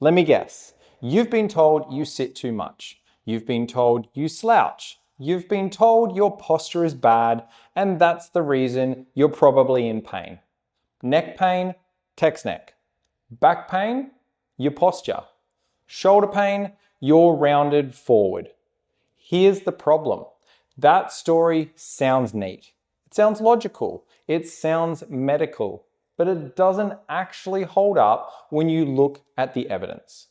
Let me guess. You've been told you sit too much. You've been told you slouch. You've been told your posture is bad, and that's the reason you're probably in pain. Neck pain, text neck. Back pain, your posture. Shoulder pain, you're rounded forward. Here's the problem. That story sounds neat. It sounds logical. It sounds medical, but it doesn't actually hold up when you look at the evidence.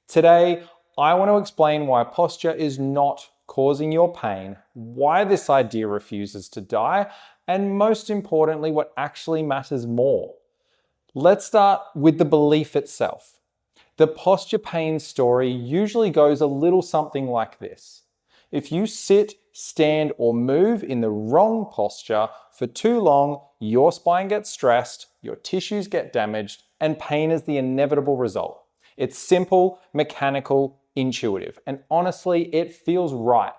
Today, I want to explain why posture is not causing your pain, why this idea refuses to die, and most importantly, what actually matters more. Let's start with the belief itself. The posture pain story usually goes a little something like this. If you sit, stand, or move in the wrong posture for too long, your spine gets stressed, your tissues get damaged, and pain is the inevitable result. It's simple, mechanical, intuitive, and honestly, it feels right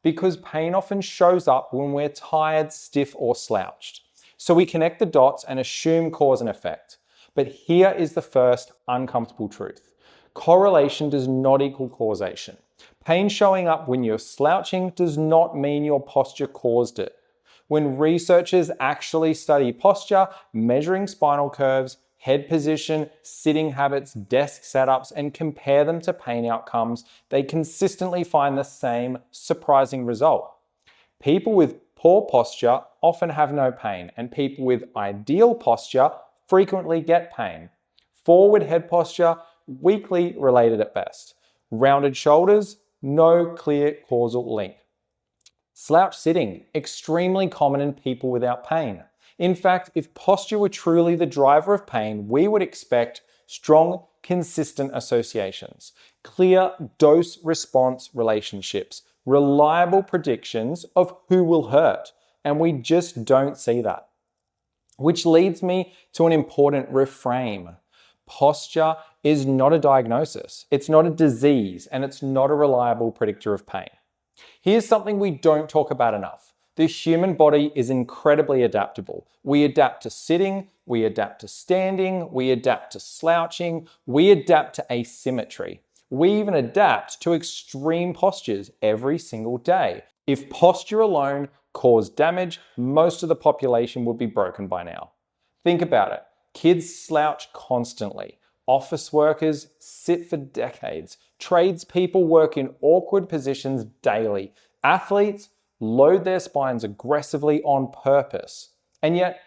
because pain often shows up when we're tired, stiff, or slouched. So we connect the dots and assume cause and effect. But here is the first uncomfortable truth. Correlation does not equal causation. Pain showing up when you're slouching does not mean your posture caused it. When researchers actually study posture, measuring spinal curves, head position, sitting habits, desk setups, and compare them to pain outcomes, they consistently find the same surprising result. People with poor posture often have no pain, and people with ideal posture frequently get pain. Forward head posture, weakly related at best. Rounded shoulders, no clear causal link. Slouch sitting, extremely common in people without pain. In fact, if posture were truly the driver of pain, we would expect strong, consistent associations, clear dose-response relationships, reliable predictions of who will hurt, and we just don't see that. Which leads me to an important reframe. Posture is not a diagnosis, it's not a disease, and it's not a reliable predictor of pain. Here's something we don't talk about enough. The human body is incredibly adaptable. We adapt to sitting, we adapt to standing, we adapt to slouching, we adapt to asymmetry. We even adapt to extreme postures every single day. If posture alone caused damage, most of the population would be broken by now. Think about it. Kids slouch constantly. Office workers sit for decades. Tradespeople work in awkward positions daily. Athletes load their spines aggressively on purpose. And yet,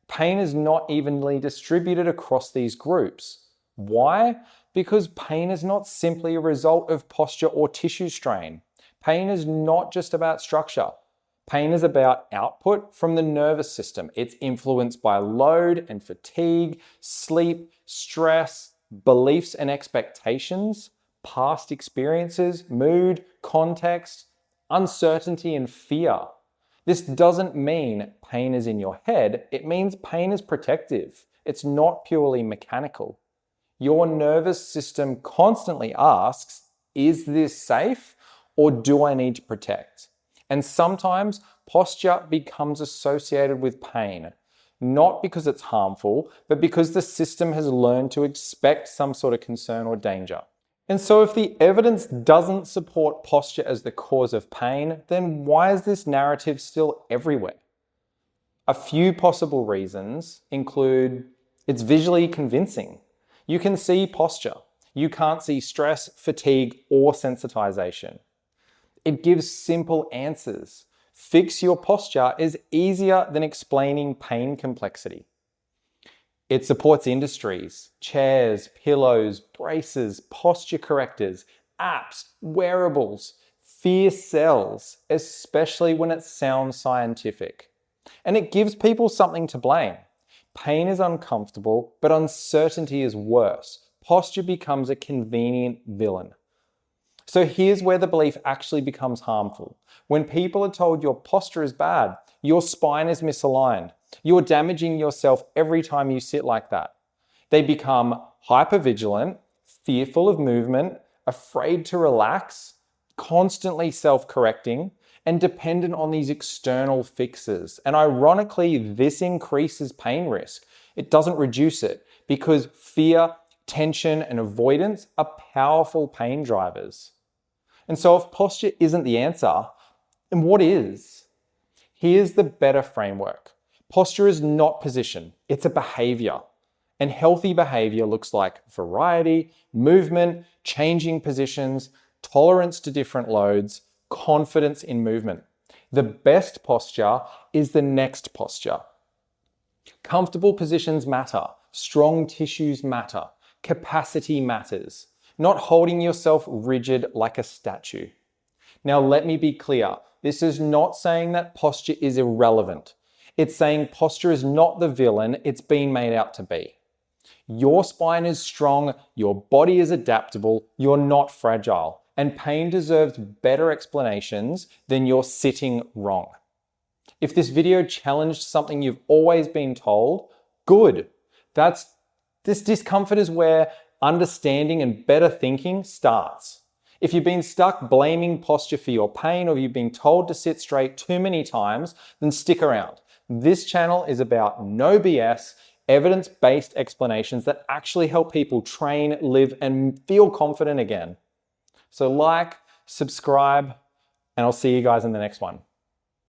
pain is not evenly distributed across these groups. Why? Because pain is not simply a result of posture or tissue strain. Pain is not just about structure. Pain is about output from the nervous system. It's influenced by load and fatigue, sleep, stress, beliefs and expectations, past experiences, mood, context, uncertainty, and fear. This doesn't mean pain is in your head. It means pain is protective. It's not purely mechanical. Your nervous system constantly asks, is this safe or do I need to protect? And sometimes posture becomes associated with pain, not because it's harmful, but because the system has learned to expect some sort of concern or danger. And so if the evidence doesn't support posture as the cause of pain, then why is this narrative still everywhere? A few possible reasons include it's visually convincing. You can see posture. You can't see stress, fatigue, or sensitization. It gives simple answers. Fix your posture is easier than explaining pain complexity. It supports industries, chairs, pillows, braces, posture correctors, apps, wearables. Fear sells, especially when it sounds scientific. And it gives people something to blame. Pain is uncomfortable, but uncertainty is worse. Posture becomes a convenient villain. So here's where the belief actually becomes harmful. When people are told your posture is bad, your spine is misaligned, you're damaging yourself every time you sit like that, they become hypervigilant, fearful of movement, afraid to relax, constantly self-correcting, and dependent on these external fixes. And ironically, this increases pain risk. It doesn't reduce it because fear tension, and avoidance are powerful pain drivers. And so if posture isn't the answer, then what is? Here's the better framework. Posture is not position, it's a behavior. And healthy behavior looks like variety, movement, changing positions, tolerance to different loads, confidence in movement. The best posture is the next posture. Comfortable positions matter, strong tissues matter, capacity matters, not holding yourself rigid like a statue. Now let me be clear, this is not saying that posture is irrelevant. It's saying posture is not the villain it's been made out to be. Your spine is strong, your body is adaptable, you're not fragile, and pain deserves better explanations than you're sitting wrong. If this video challenged something you've always been told, good. This discomfort is where understanding and better thinking starts. If you've been stuck blaming posture for your pain, or you've been told to sit straight too many times, then stick around. This channel is about no BS, evidence-based explanations that actually help people train, live, and feel confident again. So like, subscribe, and I'll see you guys in the next one.